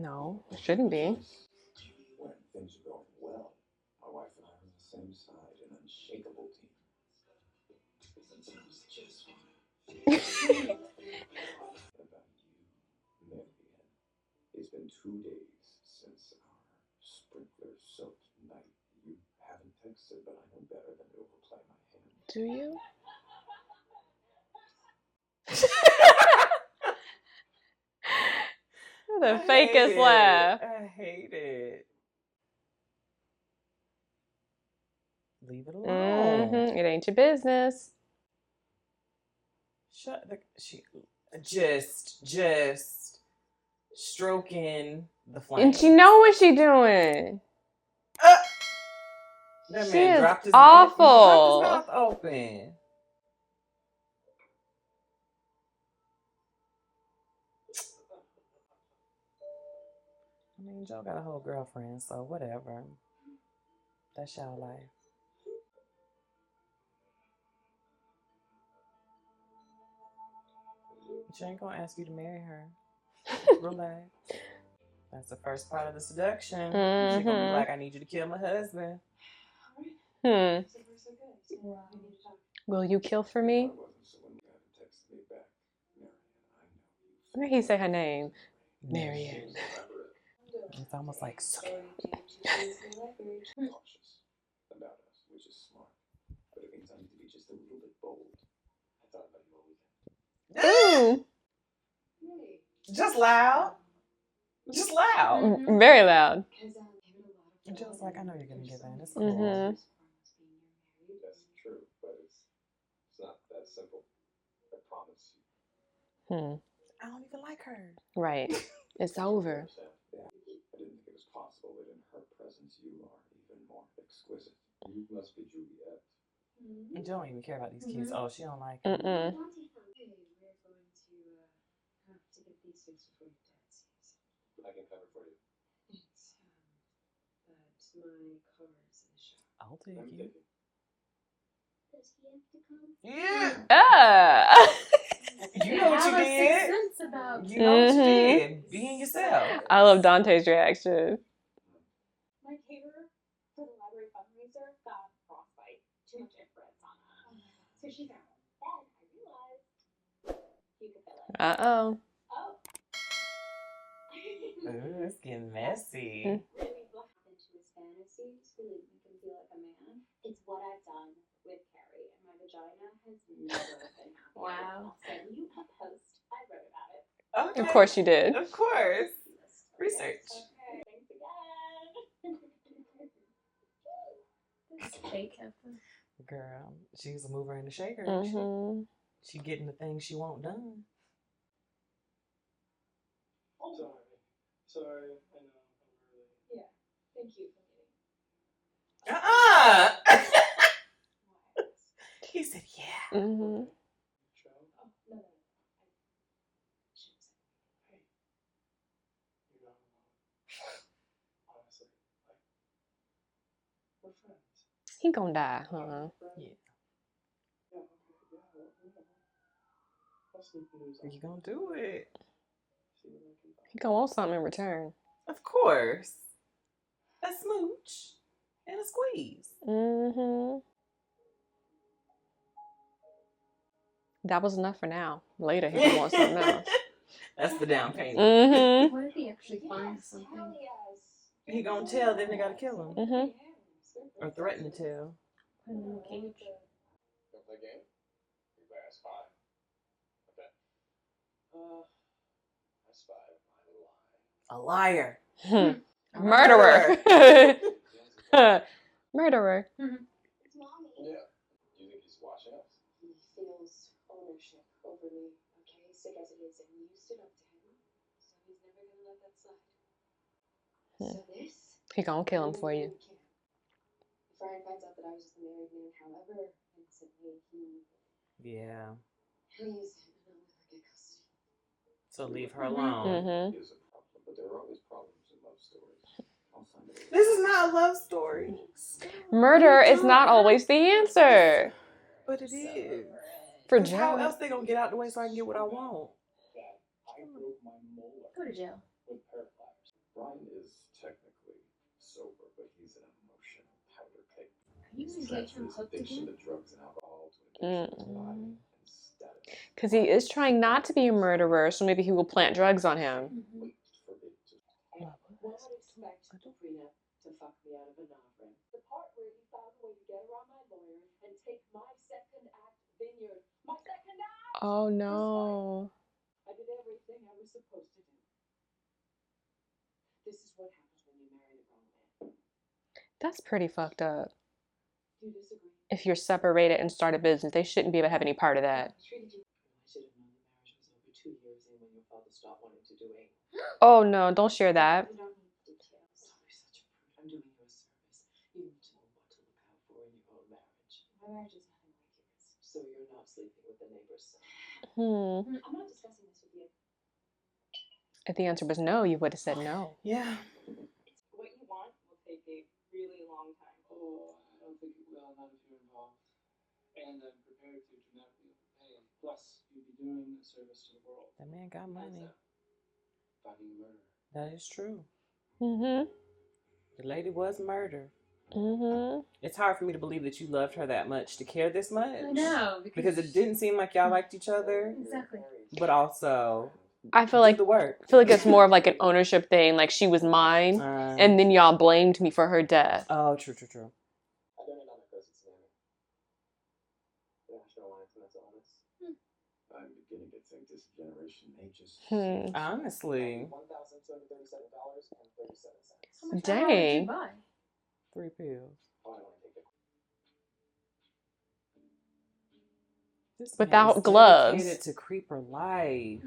No, it shouldn't be. When things are going well, my wife and I are on the same side, an unshakable team. Sometimes just about you, Marienne. It's been 2 days since our sprinkler-soaked night. You haven't texted, but I know better than to overplay my hand. Do you? The fakest laugh. I hate it. Leave it alone. Mm-hmm. It ain't your business. Just stroking the flame. And she know what she doing. That She man is dropped his awful. mouth open. I mean, Joe got a whole girlfriend, so whatever. That's y'all life. She ain't gonna ask you to marry her. Relax. That's the first part of the seduction. Mm-hmm. She's gonna be like, I need you to kill my husband. Will you kill for me? Where did he say her name? Marienne. It's almost like Cautious about us, which is smart. But it means I need to be just a little bit bold. I thought about you all weekend. just loud. Just loud. Very loud. Joe's like, I know you're gonna get that. It's cool. Mm-hmm. That's true, but it's not that simple. I promise you. I don't even like her. Right. It's over. I didn't think it was possible that in her presence you are even more exquisite. You must be Juliet. And Joe don't even care about these kids. Oh, she don't like it. Mm-mm. We're going to have to get these fixed before your dad sees. I can cover for you. It's but my car's in the shop. I'll take I'm you. thinking. Does he have to come? Yeah. You know what you Have a did. sixth sense about You know what you did. Being yourself. I love Dante's reaction. My caterer for the library fundraiser got frostbite. Too much influence on her. So she's out. Then I realized you could fill it. Uh-oh. Oh. Ooh, it's getting messy. Really what happened to his fantasies really make him feel like a man. It's what I've done with Carrie, and my vagina has never been happy. Wow. I'll send you a post. I wrote about it. Okay. Of course you did. Of course. Research. Okay, thanks again. this fake husband. Girl, she's a mover and a shaker. Mm-hmm. She getting the things she want done. Sorry, I know I'm early. Yeah, thank you for meeting. He said, yeah. Mm-hmm. Oh, no. I shouldn't have said. Hey, you're not alone. Honestly, we're friends. He gonna die, huh? Yeah. Yeah, okay, whatever. I'll sneak news You gonna do it. See what I can find. He gonna want something in return. Of course. A smooch and a squeeze. Mm-hmm. That was enough for now. Later, he gonna want something else. That's the down payment. Mm-hmm. What if he actually finds something? Hell yes. He gonna tell, then they gotta kill him. Mm-hmm. Or threaten to tell. Put him in a cage. Don't play game? You play I Spy. Okay. I Spy, my little eye. A liar. Murderer. Murderer. It's mommy. Yeah. Do you think he's watching us? He feels ownership over me, okay? Sick as it is, and you stood up to him, so he's never gonna let that slide. So this? He gonna kill him for you. If Ryan finds out that I was just a married man, however innocently, Yeah. he'll use it and I'll never get custody. So leave her alone. Mm-hmm. It is a problem, but there are always problems in love stories. I'll find a way. This is not a love story. Murder is not always the answer. But it is. For 'Cause how Joe. else they gonna get out the way so I can get what I want? I broke my molar Go to jail. with paraglides. Brian is technically sober, but he's an emotional powder keg. Are you He's gonna get transferred him his hooked addiction again? to drugs and alcohol to an addiction to his body and status. Because he is trying not to be a murderer, so maybe he will plant drugs on him. Wait for it to One would expect Katrina to fuck me out of an offering. The part where he found a way to get around my lawyer and take my second act vineyard. My second act! Oh no. I did everything I was supposed to do. This is what happens when you marry the wrong man. That's pretty fucked up. Do you disagree? If you're separated and start a business, they shouldn't be able to have any part of that. I should have known the marriage was over 2 years in when your father stopped wanting to do it. Oh no, don't share that. We don't need details. Sorry, such a prude. I'm doing you a service. You need to know what to look out for in your own marriage. My marriage is nothing like yours. So you're not sleeping with the neighbor's son. I'm not discussing this with you. If the answer was no, you would have said no. Yeah. What you want will take a really long time. Oh, I don't think it will, not if you're involved. And I'm prepared to dramatically overpay. Plus, you'd be doing a service to the world. That man got money. Finding a murderer. That is true. Mm-hmm. The lady was murdered. Mm-hmm. It's hard for me to believe that you loved her that much to care this much. I know Because it didn't seem like y'all liked each other. Exactly. But also, I feel do like the work. it's more of like an ownership thing. Like she was mine, and then y'all blamed me for her death. Oh, true. I donate on the proceeds to Amy. The National Alliance of Mental Illness. I'm beginning to think this generation may just Honestly. $1,237.37. How much Dang. did you buy? 3 pills. Oh, I want to take it. This Without man is gloves. dedicated to creeper life.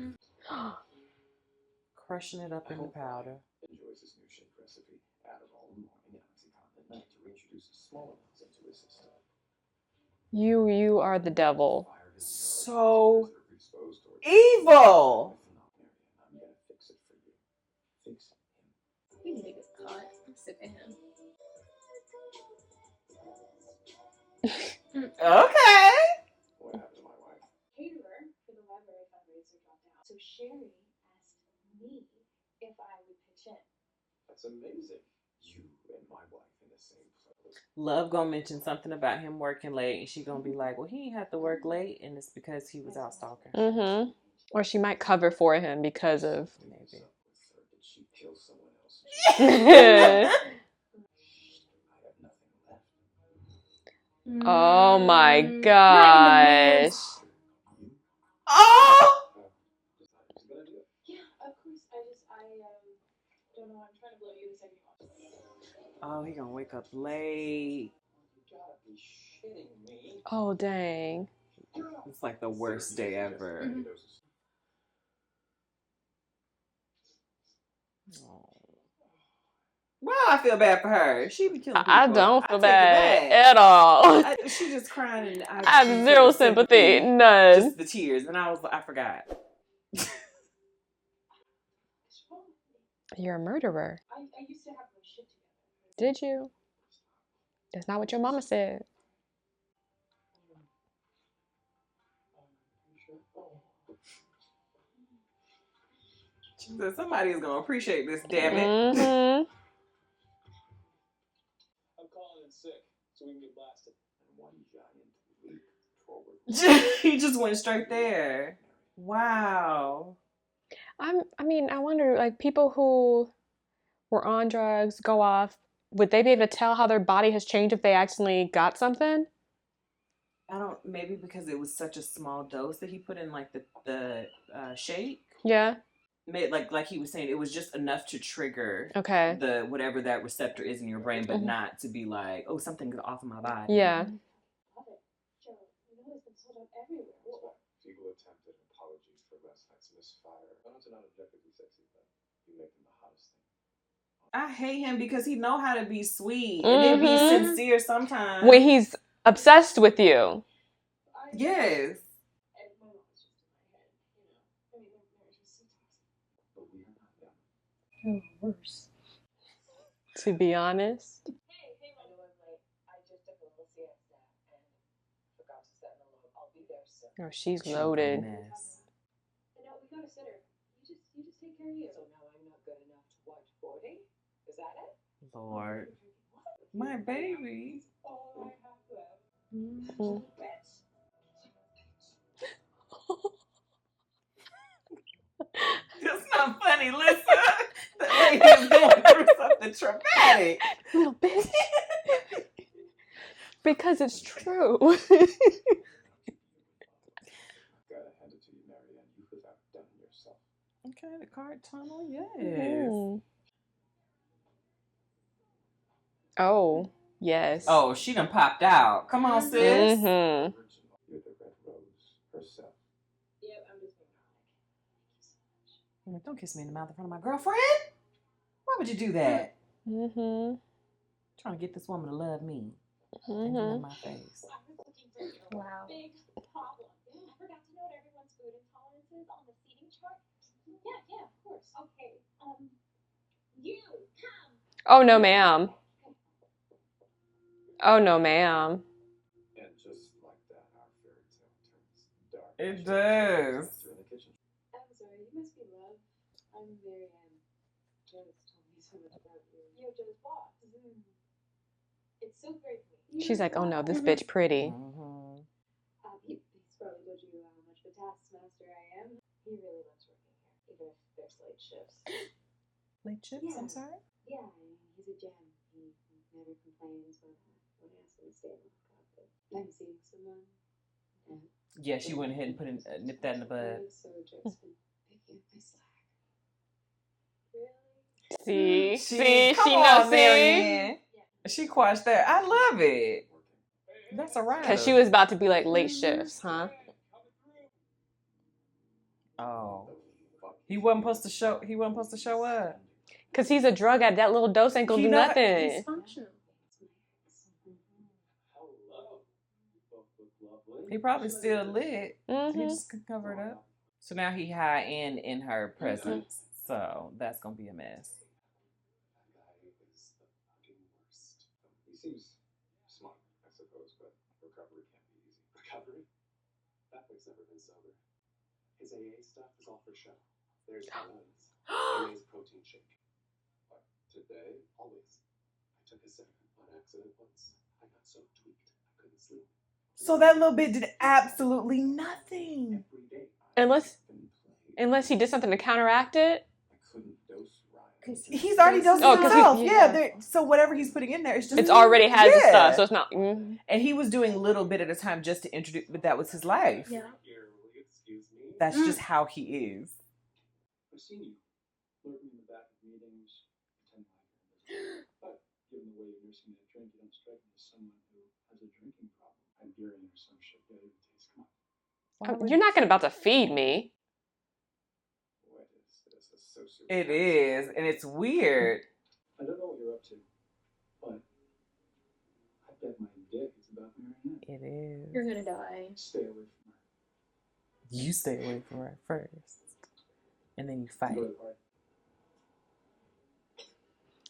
Crushing it up in the powder. Enjoys his new shake recipe. Add it all in the morning and Oxycontin at night to reintroduce small amounts into his system. You are the devil. So evil. I'm gonna fix it for you. Fix him. We need to get caught. I'm sick of him. Okay. What happened to my wife? Caterer for the library fundraiser dropped out. So Sherry asked me if I would pitch in. That's amazing. You and my wife in the same place. Love gonna mention something about him working late, and she gonna be like, "Well, he ain't have to work late, and it's because he was out stalking." Mm-hmm. Or she might cover for him because of. Maybe. Did she kill someone else? Oh I have nothing left. my gosh. Oh! Yeah, of course. I don't know. I'm trying to blow you the second watch. Oh, he gonna wake up late. You gotta be shitting me. Oh dang. It's like the worst day ever. Well, I feel bad for her. She be killing people. I don't feel take it bad back. at all. She just crying, and I have zero sympathy, none. Just the tears, and I forgot. You're a murderer. I used to have my shit together. Did you? That's not what your mama said. She said somebody is gonna appreciate this. Damn it! Mm-hmm. I'm calling in sick so we can get blasted. And one giant leap forward. He just went straight there. Wow. I mean, I wonder, like, people who were on drugs go off, would they be able to tell how their body has changed if they accidentally got something? I don't. Maybe because it was such a small dose that he put in, like the shake. Yeah. Like he was saying, it was just enough to trigger Okay. the whatever that receptor is in your brain, but not to be like, oh, something's off of my body. Yeah. Love it. Joe, you know it's been sold out everywhere. People attempted apologies for last night's misfire. I don't know objectively sexy, but you make them the hottest thing. I hate him because he know how to be sweet and then be sincere sometimes. When he's obsessed with you. Yes. And my mom was just in my head, you know. I mean, their marriage was so toxic. But we are not done. Worse. To be honest. Hey, I know I'm late. I just took a little siesta and forgot to set an alarm. I'll be there soon. Oh, she's loaded. No, we got a sitter. You just take care of you. So now I'm not good enough to watch for that it? Lord. My baby. All I have left. Mm. Bitch. That's not funny, Lisa. That lady is going through something traumatic. Little bitch. Because it's true. I've gotta hand it to you, Marienne. You have outdone yourself. Okay, the card tunnel, yes. Mm. Oh, yes. Oh, she done popped out. Come on, sis. Mm-hmm. You're the Red Rose herself. Yep, I'm just being I'm like, don't kiss me in the mouth in front of my girlfriend. Why would you do that? Mm-hmm. Trying to get this woman to love me. Mm-hmm. In my face. I was looking for you. Wow. Big problem. I forgot to note everyone's food intolerances on the seating chart. Yeah, of course. Okay. You come. Oh, no, ma'am. Oh, no, ma'am. And just like that, our fairy tale turns dark. It does. In the kitchen. I'm sorry, you must be Love. I'm Marienne. Joe's told me so much about you. You're Joe's boss. It's so great to meet you. She's like, oh, no, this bitch pretty. Mm-hmm. He's probably told you how much of a taskmaster I am. He really loves working here, even if there's late shifts. Late chips, I'm sorry? Yeah, he's a gem. He never complains when I ask him to stay and look up. But I'm seeing someone. Yeah, she went ahead and nipped that in the bud. So Joe's been picking up my slack. Really? See? She She knows, see? Marienne. She quashed that. I love it. That's a ride. Because she was about to be like late shifts, huh? Oh. He wasn't supposed to show. He wasn't supposed to show up. Because he's a drug addict. That little dose ain't gonna do nothing. He's functional. Hello. You both look lovely. He probably still lit. He Mm-hmm. just could cover it up. So now he high in her presence. So that's gonna be a mess. That guy is the fucking worst. He seems smart, I suppose, but recovery can't be easy. Recovery? Badgley's never been sober. His AA stuff is all for show. There's evidence. AA's protein shake. But today, Always. I took a sip on accident once. I got so tweaked I couldn't sleep. So that little bit did absolutely nothing. Every day. Unless he did something to counteract it. I couldn't dose Ryan. He's already dosed Oh, 'cause himself. yeah. So whatever he's putting in there, it's just It's already has the Yeah. stuff, so it's not. Mm. And he was doing a little bit at a time just to introduce, but that was his life. Yeah. Here, will you excuse me? That's just how he is. I've seen you lurking in the back of meetings, pretend like you're invisible. But given the way you're nursing that drink, you don't strike me as someone who has a drinking problem. Iberian or some shit. Yeah, even taste. Come on. You're not gonna about to feed me. What is this? A sociopath? It is, and it's weird. I don't know what you're up to, but I bet my dick is about Marienne. It is. You're gonna die. Stay away from her. You stay away from her first, and then you fight. Enjoy the party.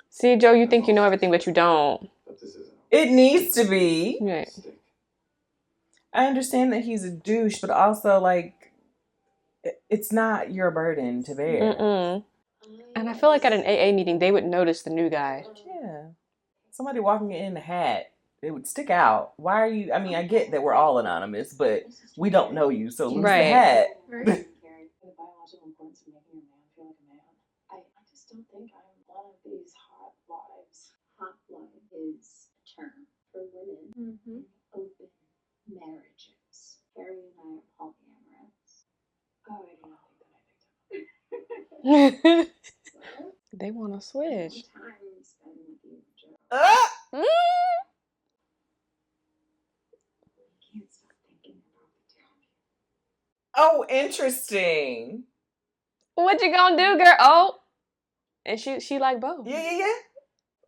See, Joe, you think you know everything, but you don't. But this isn't It needs to be. Right. stick. I understand that he's a douche, but also like, it's not your burden to bear. Mm-mm. And I feel like at an AA meeting, they would notice the new guy. Yeah. Somebody walking in a hat, it would stick out. Why are you? I mean, I get that we're all anonymous, but we don't know you, so lose Right. the hat. Carrie, the biological importance of making a man feel like a man. I just don't think I'm one of these hot wives. Hot wife is a term for women Mm-hmm. in open marriages. Harry and I are polyamorous. Oh, I do not think that I picked up. Well, They want to one switch. time spent with you, Joe. Ah! Mm. You can't stop thinking about the two of you. Oh, interesting. What you gonna do, girl? Oh, and she like both. Yeah.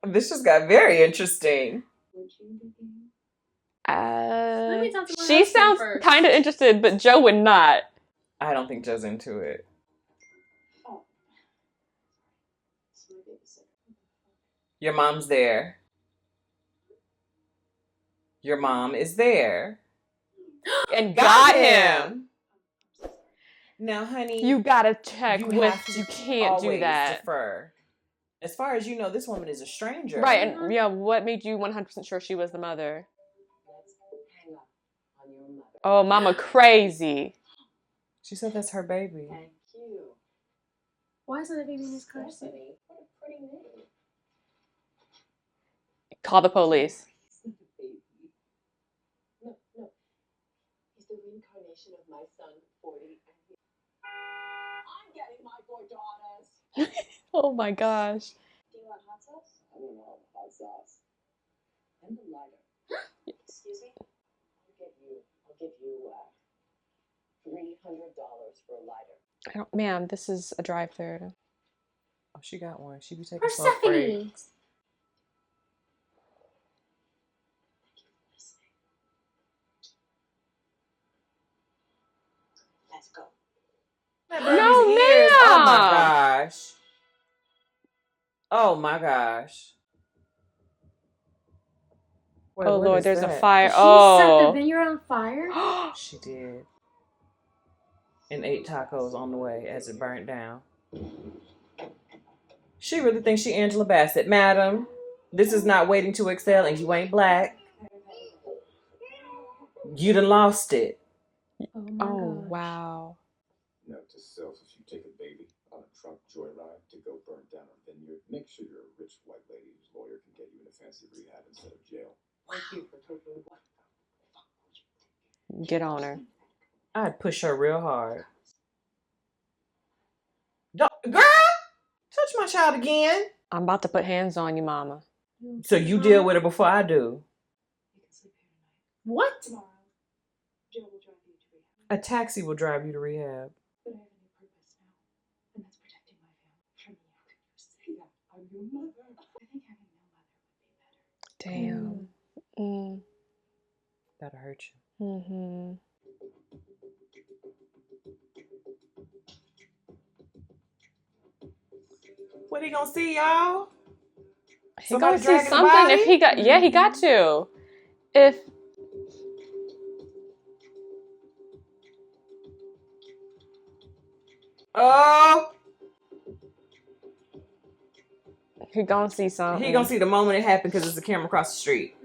This just got very interesting. Would you begin? Let me talk to my She husband sounds first. kind of interested, but Joe would not. I don't think Joe's into it. Oh. It's my babysitter. Your mom's there. Your mom is there. And got him. I'm so sorry. Now, honey, You gotta check you with. have to You can't do always that. defer. As far as you know, this woman is a stranger. Right, and yeah, what made you 100% sure she was the mother? Let's hang up on your mother. Oh, mama crazy. She said that's her baby. Thank you. Why isn't the baby in his car seat? Stephanie, what a pretty name. Call the police. He's not a baby. No, no. He's the reincarnation of my son, 40. I'm getting my 4 daughters. Oh my gosh. Do you want hot sauce? I don't know, hot sauce. And a lighter. Excuse me? I'll give you $300 for a lighter. I don't, ma'am, this is a drive-through. Oh, she got one. She be taking Persephone. smoke breaks. Let's go. That No, baby's ears. Oh my ma'am. gosh. Oh my gosh. Wait, Oh what Lord, is there's a that? fire. Did she set the Oh. vineyard on fire? She did. And 8 tacos on the way as it burnt down. She really thinks she Angela Bassett. Madam, this is not Waiting to Exhale and you ain't black. You done lost it. Oh my Oh gosh. wow. Note to self: if you take a baby on a trunk joyride to go burn down a vineyard, make sure you're a rich white lady whose lawyer can get you into fancy rehab instead of jail. Thank you for taking what? Get on her. I'd push her real hard. Girl, touch my child again. I'm about to put hands on you, mama. So you deal with her before I do. You can sleep here tonight. What? Tomorrow, Joe will drive you to rehab. A taxi will drive you to rehab. But I have a new purpose now, and that's protecting my family from you. How can you say that? I'm your mother. I think having no mother would be better. Damn. Mm. That'll hurt you. Mm-hmm. What he gonna see, y'all? He Somebody gonna see dragging the something body? if he got. Yeah, he got to. If Oh, he gonna see something. he gonna see the moment it happened because it's a camera across the street.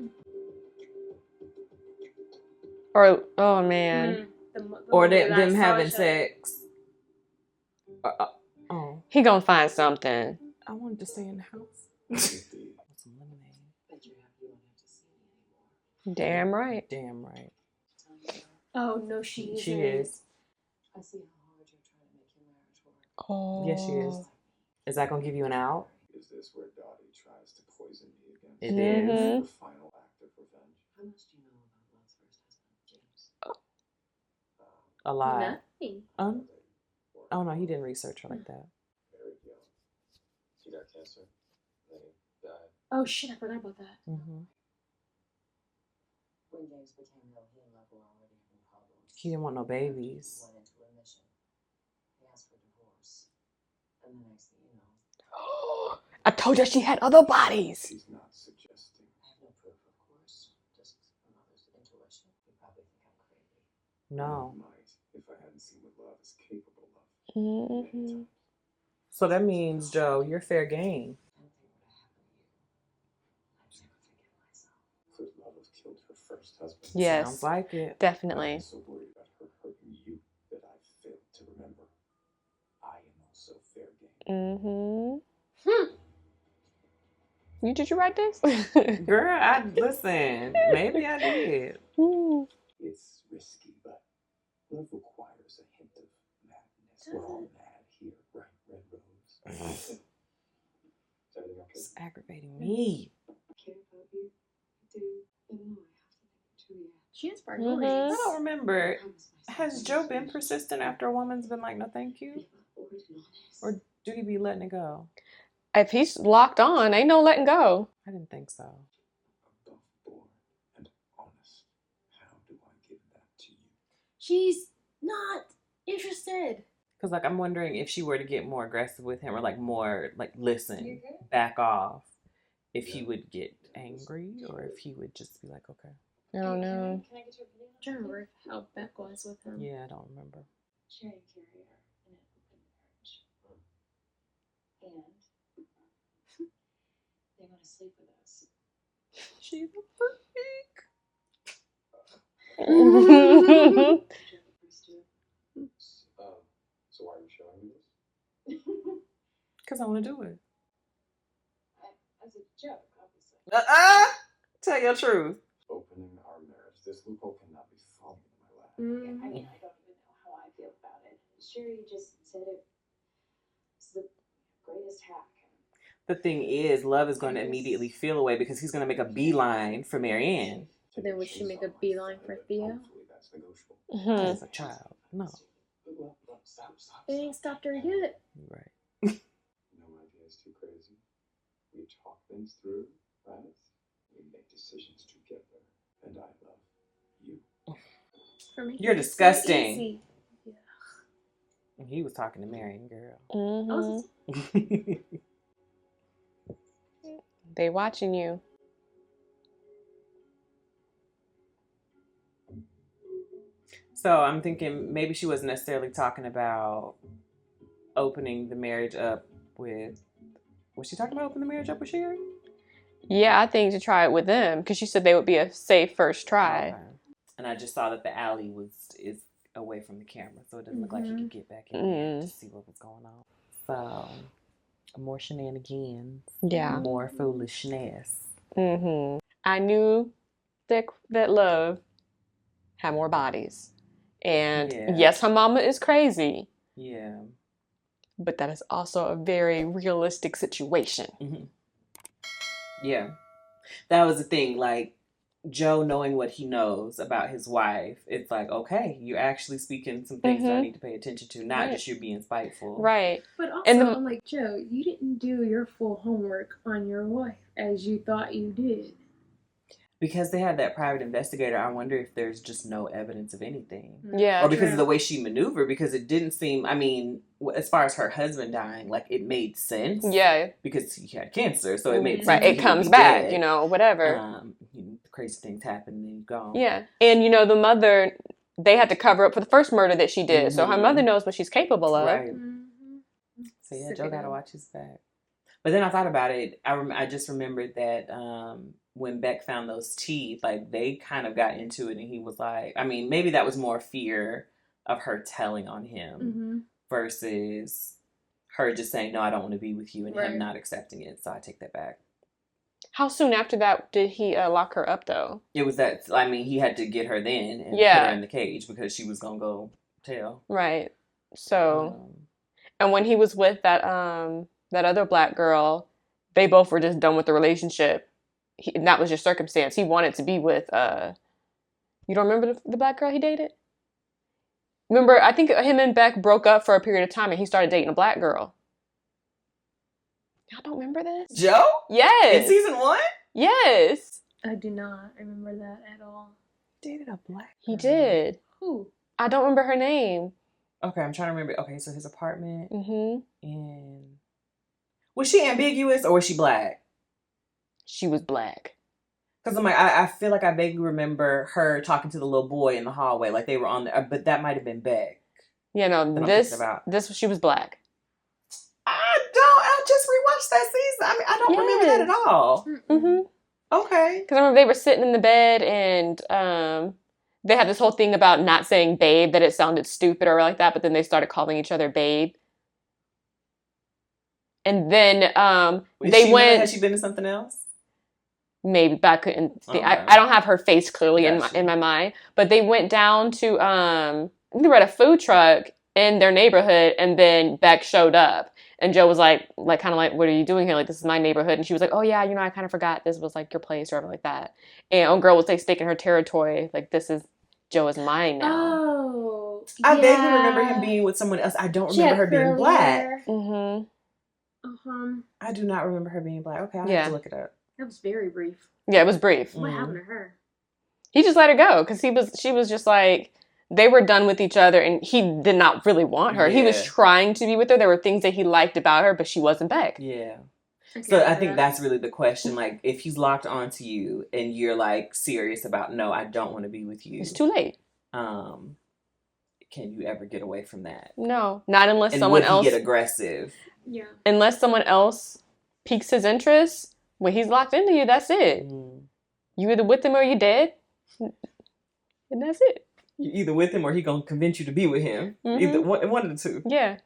Or oh man, Or them having sex. Oh, he gonna find something. I wanted to stay in the house. Some lemonade. Bet you won't have to see me anymore. Damn right. Damn right. Tell me about Oh no, she isn't. She is. I see how hard you're trying to make your marriage work. Oh. Yes, she is. Is that gonna give you an out? Is this where Dottie tries to poison me again? It Mhm. The final act of revenge. How much do you know about Lot's first husband, James? A lot. Nothing. Oh no, he didn't research her like that. Married young. She got cancer. Then he died. Oh shit, I forgot about that. Mm-hmm. When James became ill, he and Love were already having problems. He didn't want no babies. He went into remission. He asked for divorce. And the next thing you know, I told you she had other bodies. She's not suggesting. I have no proof, of course. Just a mother's intuition. You probably think I'm crazy. No. I might, if I hadn't seen what love is capable of. Mm-hmm. Many times. So that means, Joe, you're fair game. Anything would have happened to you. I'd never forgive myself. Could love have killed her first husband? Yes. Sounds like it. Definitely. I'm so worried about her hurting you that I failed to remember. I am also fair game. Mm-hmm. Did you write this? Girl, listen. Maybe I did. Mm. It's risky, but love requires a hint of madness. We're all mad here, right, Red Rose? Is everything okay? It's aggravating me. I care about you. I do. And no, I have to think to react. She has Mhm. priorities. I don't remember. I promise myself Has I'm Joe not been gonna persistent after a woman's been like, no, thank you? be forward and honest. Or do he be letting it go? If he's locked on, ain't no letting go. I didn't think so. Above board and honest. How do I give that to you? She's not interested. Because, like, I'm wondering if she were to get more aggressive with him or, like, more, like, listen, back off, if he would get angry or if he would just be like, okay. I don't know. Can I get your opinion? I'm trying to remember how Beck was with him. Yeah, I don't remember. Sharing carrier in an open marriage. And sleep with us. She's a freak. So why are you showing me this? Because I want to do it. As a joke, obviously. Tell your truth. Opening our marriage. This loophole cannot be falling in my lap. Yeah, I mean, I don't even know how I feel about it. Sherry just said it was the greatest hack. The thing is, Love is going to immediately feel away because he's going to make a beeline for Marienne. So then would she make a beeline for Theo? Hopefully that's negotiable. As a child. No. Stop. They ain't stopped her yet. Right. No idea is too crazy. We talk things through, right? We make decisions together. And I love you. For me, You're it's so disgusting. easy. He was talking to Marienne, girl. They watching you. So I'm thinking maybe she wasn't necessarily talking about opening the marriage up with... Was she talking about opening the marriage up with Sherry? Yeah, I think to try it with them because she said they would be a safe first try. Okay. And I just saw that the alley is away from the camera, so it doesn't look like he could get back in there to see what was going on. So, more shenanigans. Yeah. More foolishness. I knew that Love had more bodies. And yes, her mama is crazy. Yeah. But that is also a very realistic situation. Yeah. That was the thing. Like, Joe knowing what he knows about his wife, it's like, okay, you're actually speaking some things that I need to pay attention to, not just you being spiteful. Right. But also, I'm like, Joe, you didn't do your full homework on your wife as you thought you did. Because they had that private investigator, I wonder if there's just no evidence of anything. Yeah. Or because of the way she maneuvered, because it didn't seem, I mean, as far as her husband dying, like, it made sense. Yeah. Because he had cancer, so it made sense. Right, it comes back, you know, whatever. Crazy things happen and he's gone. Yeah. And, you know, the mother, they had to cover up for the first murder that she did. So her mother knows what she's capable of. Right. So yeah, Joe gotta watch his back. But then I thought about it. I just remembered that when Beck found those teeth, like, they kind of got into it and he was like, I mean, maybe that was more fear of her telling on him versus her just saying, no, I don't want to be with you, and him not accepting it. So I take that back. How soon after that did he lock her up, though? It was that, I mean, he had to get her then and put her in the cage because she was going to go tell. Right. So, and when he was with that other black girl, they both were just done with the relationship. And that was just circumstance. He wanted to be with, you don't remember the black girl he dated? Remember, I think him and Beck broke up for a period of time and he started dating a black girl. Y'all don't remember this? Joe? Yes. In season 1? Yes. I do not remember that at all. Dated a black girl. He did. Who? I don't remember her name. Okay, I'm trying to remember. Okay, so his apartment. And was she ambiguous or was she black? She was black. Because I'm like, I feel like I vaguely remember her talking to the little boy in the hallway, like they were on there, but that might have been Beck. Yeah, no, she was black. I just rewatched that season. I mean, I don't remember that at all. Okay. Because I remember they were sitting in the bed and they had this whole thing about not saying babe, that it sounded stupid or like that, but then they started calling each other babe. And then Had she been in something else? Maybe, but I couldn't. I don't have her face clearly in my mind. But they went down to they were at a food truck in their neighborhood, and then Beck showed up, and Joe was like kind of like, "What are you doing here? Like, this is my neighborhood." And she was like, "Oh yeah, you know, I kind of forgot this was like your place or whatever like that." And old girl was like staking her territory, like, "This is Joe is mine now." Oh, I vaguely remember him being with someone else. I don't remember her being black. I do not remember her being black. Okay, I'll have to look it up. That was very brief. Yeah, it was brief. What happened to her? He just let her go because she was just like, they were done with each other and he did not really want her. Yeah. He was trying to be with her. There were things that he liked about her, but she wasn't back. Yeah. So I think that's really the question. Like, if he's locked onto you and you're like serious about, no, I don't want to be with you. It's too late. Can you ever get away from that? No, not unless someone else get aggressive. Yeah. Unless someone else piques his interest, When he's locked into you, that's it. You either with him or you dead. And that's it. You either with him or he gonna convince you to be with him. Either one of the two. Yeah.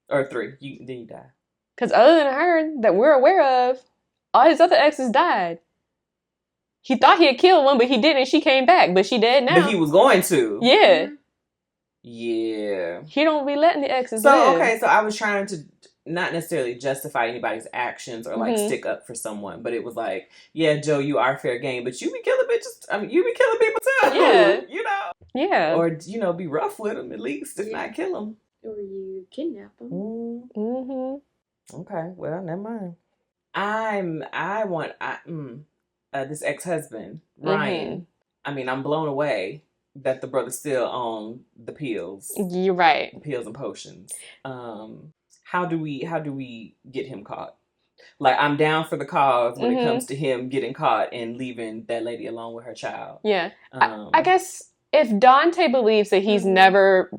Or three. Then you die. Because other than her that we're aware of, all his other exes died. He thought he had killed one, but he didn't. She came back, but she dead now. But he was going to. Yeah. Yeah. He don't be letting the exes live. Okay, so I was trying to not necessarily justify anybody's actions or like stick up for someone, but it was like, yeah, Joe, you are fair game, but you be killing bitches. I mean, you be killing people too. Yeah. You know. Yeah. Or be rough with them at least, if not kill them. Or you kidnap them. Okay, well, never mind. I want this ex-husband, Ryan. I mean, I'm blown away that the brother still on the pills. You're right. The pills and potions. How do we get him caught? Like, I'm down for the cause when it comes to him getting caught and leaving that lady alone with her child. Yeah. I guess if Dante believes that he's never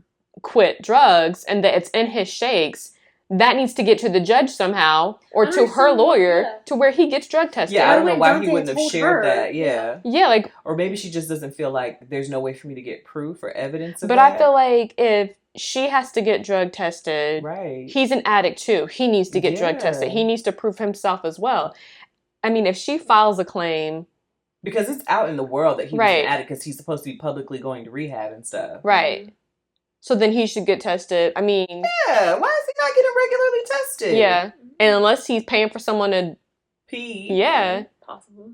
quit drugs and that it's in his shakes, that needs to get to the judge somehow or to her lawyer to where he gets drug tested. Yeah, I don't know why he wouldn't have shared that. Yeah. Yeah, like... Or maybe she just doesn't feel like there's no way for me to get proof or evidence of that. But I feel like if she has to get drug tested, right, he's an addict too. He needs to get drug tested. He needs to prove himself as well. I mean, if she files a claim... Because it's out in the world that he was an addict because he's supposed to be publicly going to rehab and stuff. Right. So then he should get tested. I mean... Yeah, why is he not getting regularly tested? Yeah. And unless he's paying for someone to... pee. Yeah. Possible.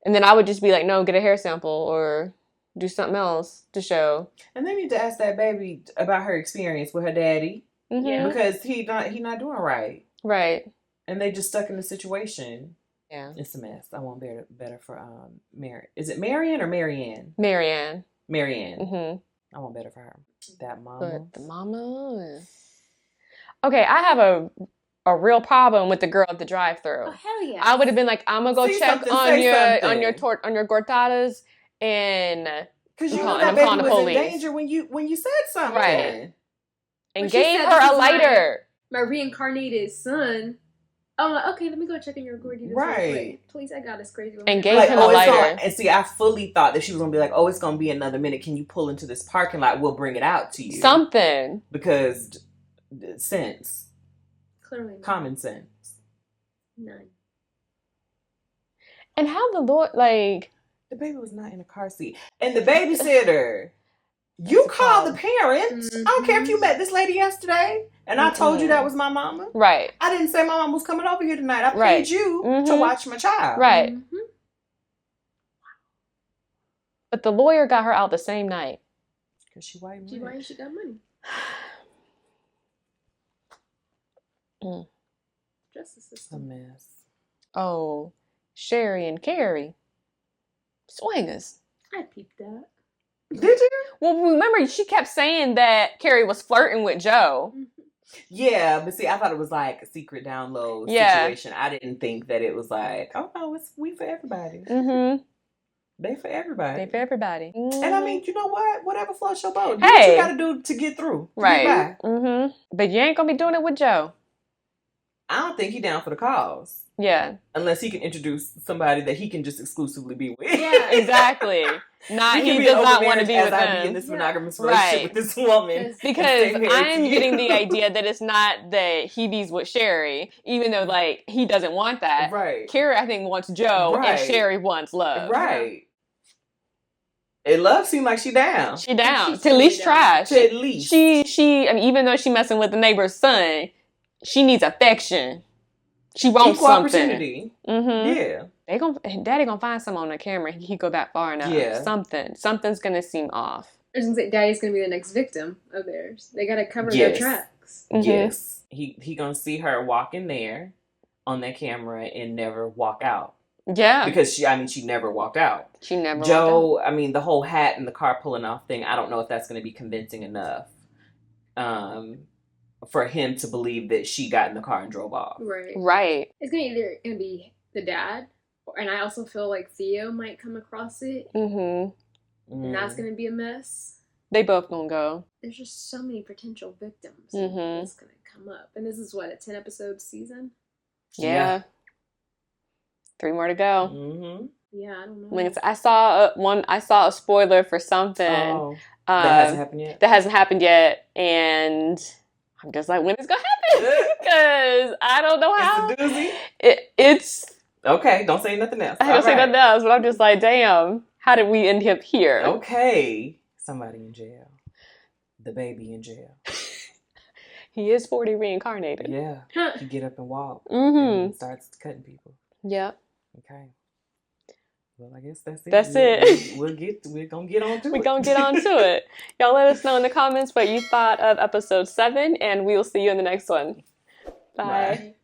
And then I would just be like, no, get a hair sample or do something else to show. And they need to ask that baby about her experience with her daddy. Yeah. Because he not doing right. Right. And they just stuck in the situation. Yeah. It's a mess. I want better for Is it Marienne or Marianne? Marianne. Marianne. I want better for her. That mama. But the mama. Okay, I have a real problem with the girl at the drive-thru. Oh hell yeah! I would have been like, I'm gonna go check on your tortadas and because you know that baby was in danger when you said something, right? And gave her a lighter. My reincarnated son. I'm like, okay, let me go check in your gordita. Right. Please, I got this crazy one. And gave him a lighter. And see, I fully thought that she was going to be like, oh, it's going to be another minute. Can you pull into this parking lot? We'll bring it out to you. Something. Because sense. Clearly not. Common sense. None. And how the Lord, like... The baby was not in a car seat. And the babysitter... You call the parents. I don't care if you met this lady yesterday and I told you that was my mama. Right. I didn't say my mama was coming over here tonight. I paid you to watch my child. Right. But the lawyer got her out the same night. Because she white. She white, she got money. Justice system. A mess. Oh, Sherry and Carrie. Swingers. I peeped that. Did you? Well, remember, she kept saying that Carrie was flirting with Joe. Yeah, but see, I thought it was like a secret download situation. I didn't think that it was like, oh no, we for everybody. They for everybody. They for everybody. And I mean, you know what? Whatever floats your boat. Do what you got to do to get through. Right. But you ain't going to be doing it with Joe. I don't think he down for the cause. Yeah. Unless he can introduce somebody that he can just exclusively be with. Yeah, exactly. He does not want to be with them. In this monogamous relationship with this woman. Because I'm getting the idea that it's not that he be's with Sherry, even though like he doesn't want that. Right. Carrie, I think, wants Joe, and Sherry wants love. Right. And love seemed like she down. She down. To at least try. To at least. She. I mean, even though she messing with the neighbor's son, she needs affection. She wants something. Yeah. Daddy gonna find something on the camera. He go back far enough. Yeah. Something's gonna seem off. I was gonna say Daddy's gonna be the next victim of theirs. They gotta cover their tracks. Yes. He gonna see her walk in there on that camera and never walk out. Yeah. Because she never walked out. She never Joe, walked out. I mean, the whole hat and the car pulling off thing, I don't know if that's gonna be convincing enough. For him to believe that she got in the car and drove off. Right. It's either gonna be the dad, and I also feel like Theo might come across it. And that's gonna be a mess. They both gonna go. There's just so many potential victims that's gonna come up. And this is what, a 10-episode season? Yeah. 3 more to go. Mm-hmm. Yeah, I don't know. Like I saw a spoiler for something That hasn't happened yet. That hasn't happened yet, and I'm just like, when is it gonna happen? Because I don't know how. It's a doozy. It's okay. Don't say nothing else. I don't say nothing else, but I'm just like, damn, how did we end up here? Okay, somebody in jail. The baby in jail. He is 40 reincarnated. Yeah, he get up and walk. Mm-hmm. And starts cutting people. Yep. Okay. Well, I guess that's it. That's it. We're gonna get on to it. We're gonna get on to it. Y'all let us know in the comments what you thought of episode 7, and we will see you in the next one. Bye. Bye.